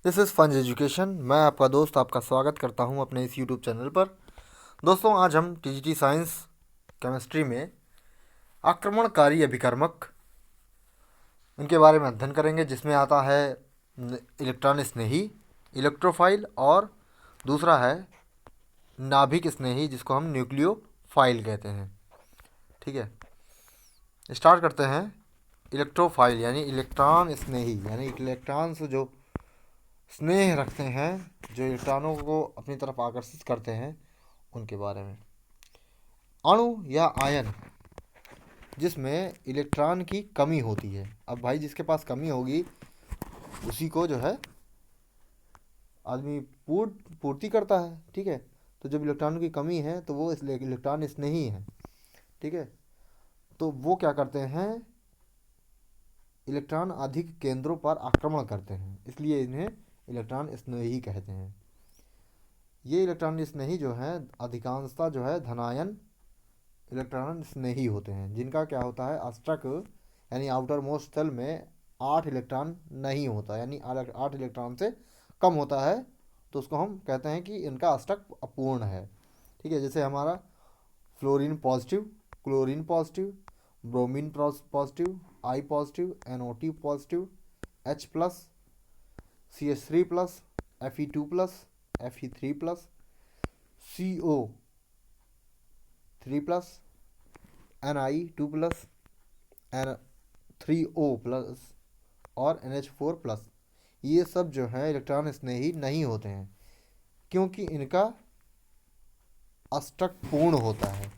This is फंज education. मैं आपका दोस्त आपका स्वागत करता हूं अपने इस यूट्यूब चैनल पर। दोस्तों, आज हम टीजीटी साइंस केमिस्ट्री में आक्रमणकारी अभिकर्मक इनके बारे में अध्ययन करेंगे, जिसमें आता है इलेक्ट्रॉन स्नेही, इलेक्ट्रोफाइल, और दूसरा है नाभिक स्नेही, जिसको हम न्यूक्लियोफाइल कहते हैं। ठीक है, स्टार्ट करते हैं। इलेक्ट्रोफाइल यानी इलेक्ट्रॉन स्नेही, यानी इलेक्ट्रॉन से जो स्नेह रखते हैं, जो इलेक्ट्रॉनों को अपनी तरफ आकर्षित करते हैं, उनके बारे में। अणु या आयन जिसमें इलेक्ट्रॉन की कमी होती है। अब भाई, जिसके पास कमी होगी उसी को जो है आदमी पूर्ति करता है। ठीक है, तो जब इलेक्ट्रॉन की कमी है तो वो इसलिए इलेक्ट्रॉन स्नेही है। ठीक है, तो वो क्या करते हैं, इलेक्ट्रॉन अधिक केंद्रों पर आक्रमण करते हैं, इसलिए इन्हें इलेक्ट्रॉन स्नेही कहते हैं। ये इलेक्ट्रॉन स्नेही जो है अधिकांशतः जो है धनायन इलेक्ट्रॉन स्नेही होते हैं, जिनका क्या होता है, अष्टक यानी आउटर मोस्ट शेल में 8 इलेक्ट्रॉन नहीं होता, यानी 8 इलेक्ट्रॉन से कम होता है, तो उसको हम कहते हैं कि इनका अष्टक अपूर्ण है। ठीक है, जैसे हमारा fluorine positive, chlorine positive, bromine positive, I positive, NO2 positive, H+, CH3+, Fe2+, Fe3+, CO3+, Ni2+, N3O+ और NH4+, ये सब जो है इलेक्ट्रॉन स्नेही नहीं होते हैं, क्योंकि इनका अष्टक पूर्ण होता है।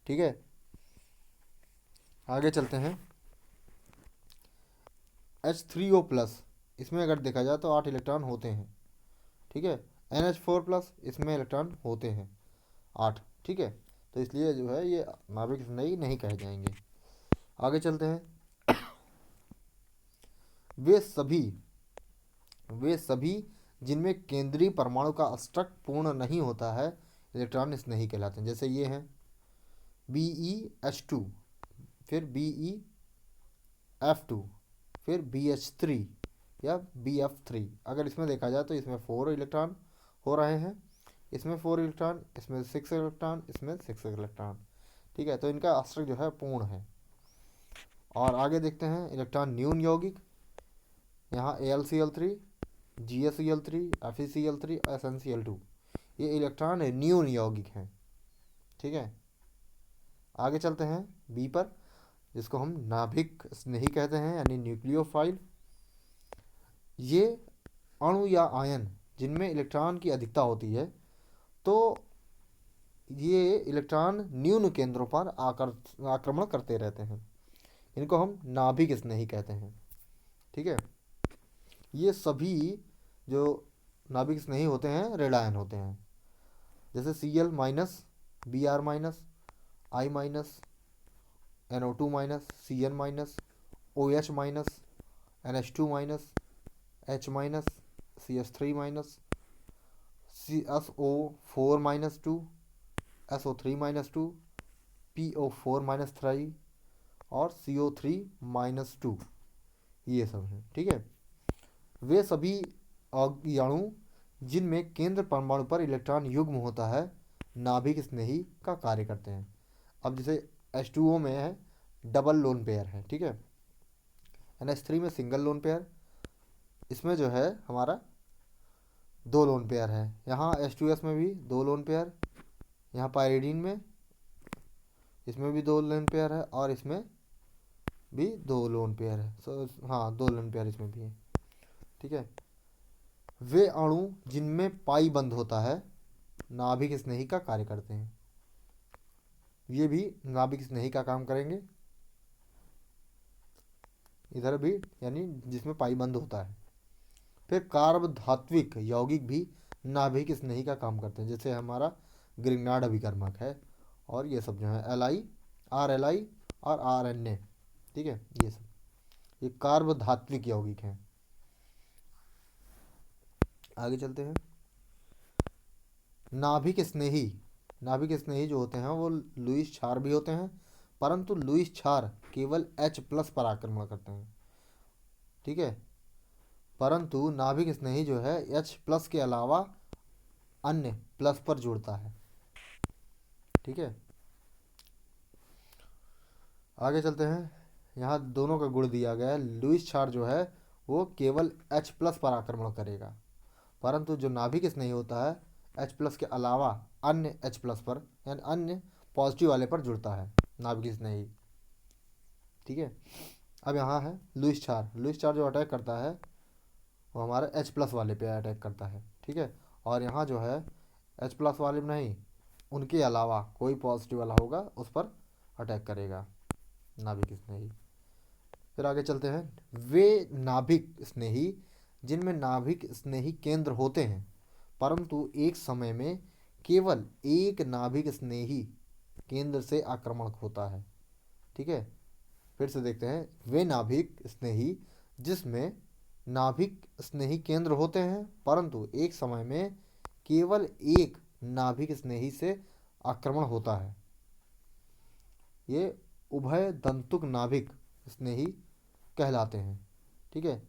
ठीक है, आगे चलते हैं। H3O+, इसमें अगर देखा जाए तो 8 इलेक्ट्रॉन होते हैं। ठीक है, NH4+, इसमें इलेक्ट्रॉन होते हैं 8। ठीक है, तो इसलिए जो है ये नाभिक स्नेही नहीं कहे जाएंगे। आगे चलते हैं। वे सभी जिनमें केंद्रीय परमाणु का अष्टक पूर्ण नहीं होता है इलेक्ट्रॉन स्नेही कहलाते हैं। जैसे ये हैं BeH2, फिर BeF2, फिर BH3 या BF3। अगर इसमें देखा जाए तो इसमें 4 इलेक्ट्रॉन हो रहे हैं, इसमें 4 इलेक्ट्रॉन, इसमें 6 इलेक्ट्रॉन, इसमें 6 इलेक्ट्रॉन। ठीक है, तो इनका अष्टक जो है पूर्ण है। और आगे देखते हैं इलेक्ट्रॉन न्यून यौगिक। यहाँ AlCl3, GaCl3, FeCl3, SnCl2, ये इलेक्ट्रॉन न्यून यौगिक हैं। ठीक है, आगे चलते हैं बी पर, जिसको हम नाभिक स्नेही कहते हैं, यानी न्यूक्लियोफाइल। ये अणु या आयन जिनमें इलेक्ट्रॉन की अधिकता होती है, तो ये इलेक्ट्रॉन न्यून केंद्रों पर आक्रमण करते रहते हैं, इनको हम नाभिक स्नेही कहते हैं। ठीक है, ये सभी जो नाभिक स्नेही होते हैं रेड आयन होते हैं, जैसे Cl-, Br-, I-, NO2-, Cn-, OH-, NH2-, H-, CH3-, SO4-2, SO3-2, PO4-3 और CO3-2, ये सब हैं। ठीक है, वे सभी अणु जिनमें केंद्र परमाणु पर इलेक्ट्रॉन युग्म होता है नाभिक स्नेही का कार्य करते हैं। अब जैसे H2O में है डबल लोन पेयर है। ठीक है, NH3 में सिंगल लोन पेयर, इसमें जो है हमारा 2 लोन पेयर है। यहाँ H2S में भी 2 लोन पेयर, यहाँ पायरिडीन में इसमें भी 2 लोन पेयर है, और इसमें भी 2 लोन पेयर है। हाँ, 2 लोन पेयर इसमें भी है। ठीक है, वे अणु जिनमें पाई बंद होता है नाभिक स्नेही का कार्य करते हैं, ये भी नाभिक स्नेही का काम करेंगे। इधर भी यानी जिसमें पाई बंद होता है। फिर कार्बधात्विक यौगिक भी नाभिक स्नेही का काम करते हैं, जैसे हमारा ग्रिग्नार्ड अभिकर्मक है, और ये सब जो है Li, RLi और RNA। ठीक है, ये सब ये कार्बधात्विक यौगिक हैं। आगे चलते हैं। नाभिक स्नेही जो होते हैं वो लुईस क्षार भी होते हैं, परंतु लुईस क्षार केवल H+ पर आक्रमण करते हैं। ठीक है, परंतु नाभिक स्नेही जो है H+ के अलावा अन्य प्लस पर जुड़ता है। ठीक है, आगे चलते हैं। यहाँ दोनों का गुण दिया गया है। लुईस क्षार जो है वो केवल H+ पर आक्रमण करेगा, परंतु जो नाभिक स्नेही होता है H+ के अलावा अन्य H+ पर यानी अन्य पॉजिटिव वाले पर जुड़ता है नाभिक स्नेही। ठीक है, अब यहाँ है लुईस क्षार। लुईस क्षार जो अटैक करता है वो हमारे H+ वाले पे अटैक करता है। ठीक है, और यहाँ जो है H+ वाले में नहीं, उनके अलावा कोई पॉजिटिव वाला होगा उस पर अटैक करेगा नाभिक स्नेही। फिर आगे चलते हैं। वे नाभिक स्नेही जिनमें नाभिक स्नेही केंद्र होते हैं, परंतु एक समय में केवल एक नाभिक स्नेही केंद्र से आक्रमण होता है। ठीक है, फिर से देखते हैं। वे नाभिक स्नेही जिसमें नाभिक स्नेही केंद्र होते हैं, परंतु एक समय में केवल एक नाभिक स्नेही से आक्रमण होता है, ये उभय दंतुक नाभिक स्नेही कहलाते हैं। ठीक है,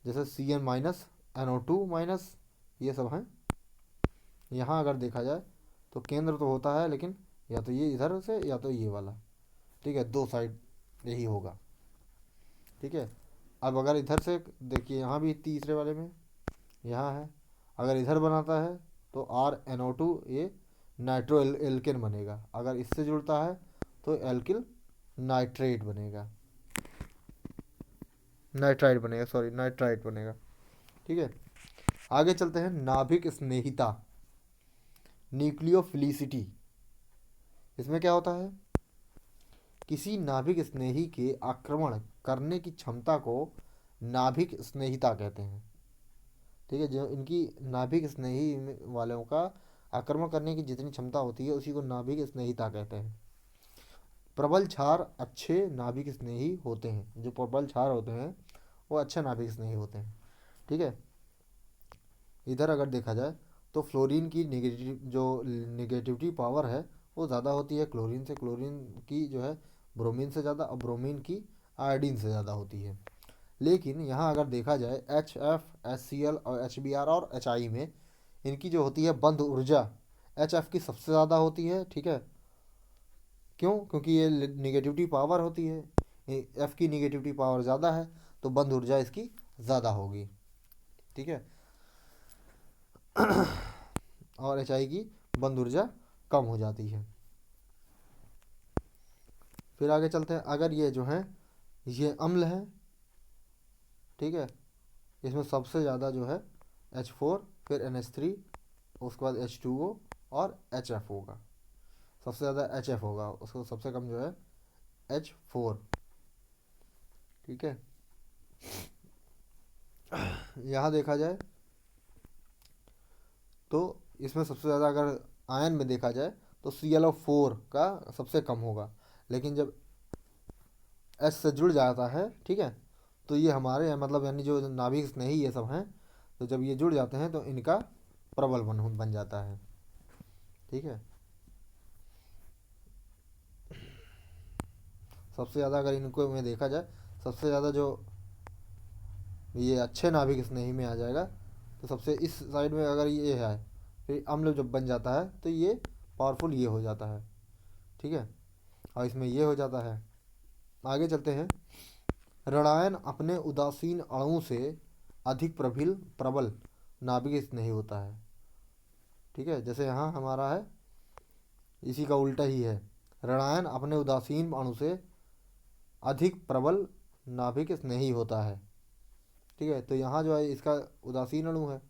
जैसे Cn-NO2- ये सब हैं। यहाँ अगर देखा जाए तो केंद्र तो होता है, लेकिन या तो ये इधर से या तो ये वाला। ठीक है, दो साइड यही होगा। ठीक है, अब अगर इधर से देखिए, यहाँ भी तीसरे वाले में यहाँ है, अगर इधर बनाता है तो RnO2 ये नाइट्रो एल्केन बनेगा, अगर इससे जुड़ता है तो एल्किल नाइट्रेट बनेगा, नाइट्राइट बनेगा, सॉरी नाइट्राइट बनेगा। ठीक है, आगे चलते हैं। नाभिक स्नेहिता, न्यूक्लियोफिलिसिटी। इसमें क्या होता है, किसी नाभिक स्नेही के आक्रमण करने की क्षमता को नाभिक स्नेहिता कहते हैं। ठीक है, जो इनकी नाभिक स्नेही वालों का आक्रमण करने की जितनी क्षमता होती है उसी को नाभिक स्नेहिता कहते हैं। प्रबल क्षार अच्छे नाभिक स्नेही होते हैं, जो प्रबल क्षार होते हैं वो अच्छे नाभिक स्नेही होते हैं। ठीक है, इधर अगर देखा जाए तो फ्लोरीन की निगेटिविटी पावर है वो ज़्यादा होती है क्लोरीन से। क्लोरीन की जो है ब्रोमीन से ज़्यादा, और ब्रोमीन की आयोडीन से ज़्यादा होती है। लेकिन यहाँ अगर देखा जाए HF, HCl और HBr और HI में इनकी जो होती है बंध ऊर्जा HF की सबसे ज़्यादा होती है। ठीक है, क्यों? क्योंकि ये निगेटिविटी पावर होती है, F की निगेटिविटी पावर ज़्यादा है तो बंध ऊर्जा इसकी ज़्यादा होगी। ठीक है, और HI की बंध ऊर्जा कम हो जाती है। फिर आगे चलते हैं। अगर ये जो है ये अम्ल है, ठीक है, इसमें सबसे ज़्यादा जो है H4, फिर NH3, उसके बाद H2O और HF होगा। सबसे ज़्यादा HF होगा, उसको सबसे कम जो है H4। ठीक है, यहाँ देखा जाए तो इसमें सबसे ज़्यादा अगर आयन में देखा जाए तो ClO4 का सबसे कम होगा, लेकिन जब H से जुड़ जाता है, ठीक है, तो ये हमारे मतलब यानी जो नाभिक स्नेही ये सब हैं, तो जब ये जुड़ जाते हैं तो इनका प्रबल बन जाता है। ठीक है, सबसे ज़्यादा अगर इनको में देखा जाए, सबसे ज़्यादा जो ये अच्छे नाभिक स्नेही में आ जाएगा तो सबसे इस साइड में अगर ये है, फिर अम्ल जब बन जाता है तो ये पावरफुल ये हो जाता है। ठीक है, और इसमें ये हो जाता है। आगे चलते हैं। ऋणायन अपने उदासीन अणु से अधिक प्रबल नाभिक स्नेही होता है। ठीक है, जैसे यहाँ हमारा है इसी का उल्टा ही है। ऋणायन अपने उदासीन अणु से अधिक प्रबल नाभिक स्नेही होता है। ठीक है, तो यहाँ जो है इसका उदासीन अणु है,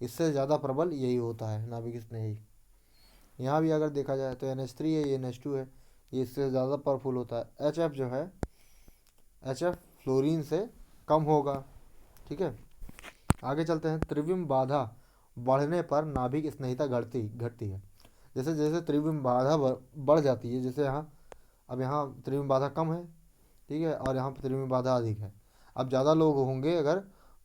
इससे ज़्यादा प्रबल यही होता है नाभिक स्नेही। यहाँ भी अगर देखा जाए तो NH3 है, ये NH2 है, ये इससे ज़्यादा पावरफुल होता है। HF जो है HF फ्लोरीन से कम होगा। ठीक है, आगे चलते हैं। त्रिविम बाधा बढ़ने पर नाभिक स्नेहिता घटती है। जैसे जैसे त्रिविम बाधा बढ़ जाती है, जैसे यहाँ अब यहाँ त्रिविम बाधा कम है, ठीक है, और यहाँ पर त्रिविम बाधा अधिक है। अब ज़्यादा लोग होंगे अगर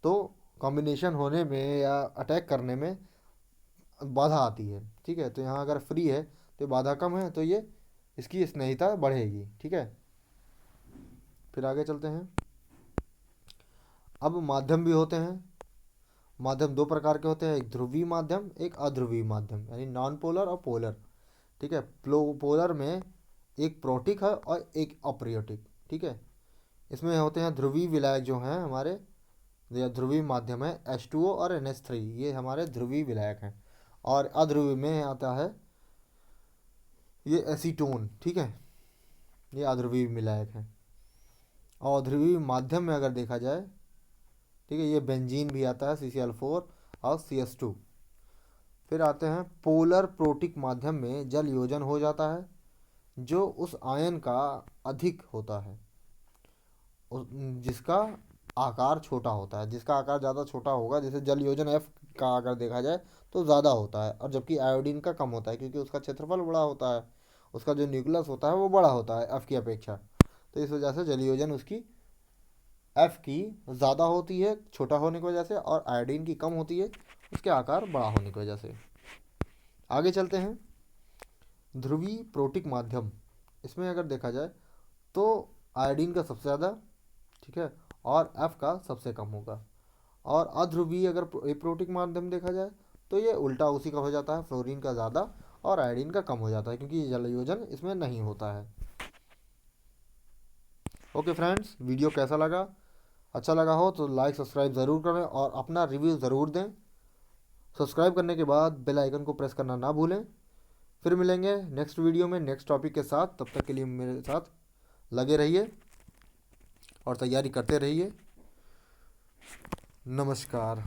तो कॉम्बिनेशन होने में या अटैक करने में बाधा आती है। ठीक है, तो यहाँ अगर फ्री है तो बाधा कम है तो ये इसकी स्नेहिता बढ़ेगी। ठीक है, फिर आगे चलते हैं। अब माध्यम भी होते हैं। माध्यम दो प्रकार के होते हैं, एक ध्रुवीय माध्यम, एक अध्रुवीय माध्यम, यानी नॉन पोलर और पोलर। ठीक है, पोलर में एक प्रोटिक है और एक अप्रियोटिक। ठीक है, इसमें होते हैं ध्रुवीय विलायक जो हैं हमारे, या ध्रुवीय माध्यम है H2O और NH3, ये हमारे ध्रुवीय विलायक हैं। और अध्रुवीय में आता है ये एसीटोन। ठीक है, ये अध्रुवीय विलायक हैं। और ध्रुवीय माध्यम में अगर देखा जाए, ठीक है, ये बेंजीन भी आता है CCl4 और CS2। फिर आते हैं पोलर प्रोटिक माध्यम में जल योजन हो जाता है जो उस आयन का अधिक होता है, जिसका आकार छोटा होता है। जिसका आकार ज़्यादा छोटा होगा, जैसे जल योजन F का अगर देखा जाए तो ज़्यादा होता है, और जबकि आयोडीन का कम होता है क्योंकि उसका क्षेत्रफल बड़ा होता है, उसका जो न्यूक्लियस होता है वो बड़ा होता है F की अपेक्षा। तो इस वजह से जल योजन उसकी F की ज़्यादा होती है छोटा होने की वजह से, और आयोडीन की कम होती है उसके आकार बड़ा होने की वजह से। आगे चलते हैं, ध्रुवीय प्रोटिक माध्यम। इसमें अगर देखा जाए तो आयोडीन का सबसे ज़्यादा, ठीक है, और F का सबसे कम होगा। और अध्रुवीय अगर प्रोटिक माध्यम देखा जाए तो ये उल्टा उसी का हो जाता है, फ्लोरीन का ज़्यादा और आयोडीन का कम हो जाता है, क्योंकि जल योजन इसमें नहीं होता है। ओके फ्रेंड्स, वीडियो कैसा लगा? अच्छा लगा हो तो लाइक सब्सक्राइब ज़रूर करें और अपना रिव्यू ज़रूर दें। सब्सक्राइब करने के बाद बेल आइकन को प्रेस करना ना भूलें। फिर मिलेंगे नेक्स्ट वीडियो में नेक्स्ट टॉपिक के साथ। तब तक के लिए मेरे साथ लगे रहिए और तैयारी करते रहिए। नमस्कार।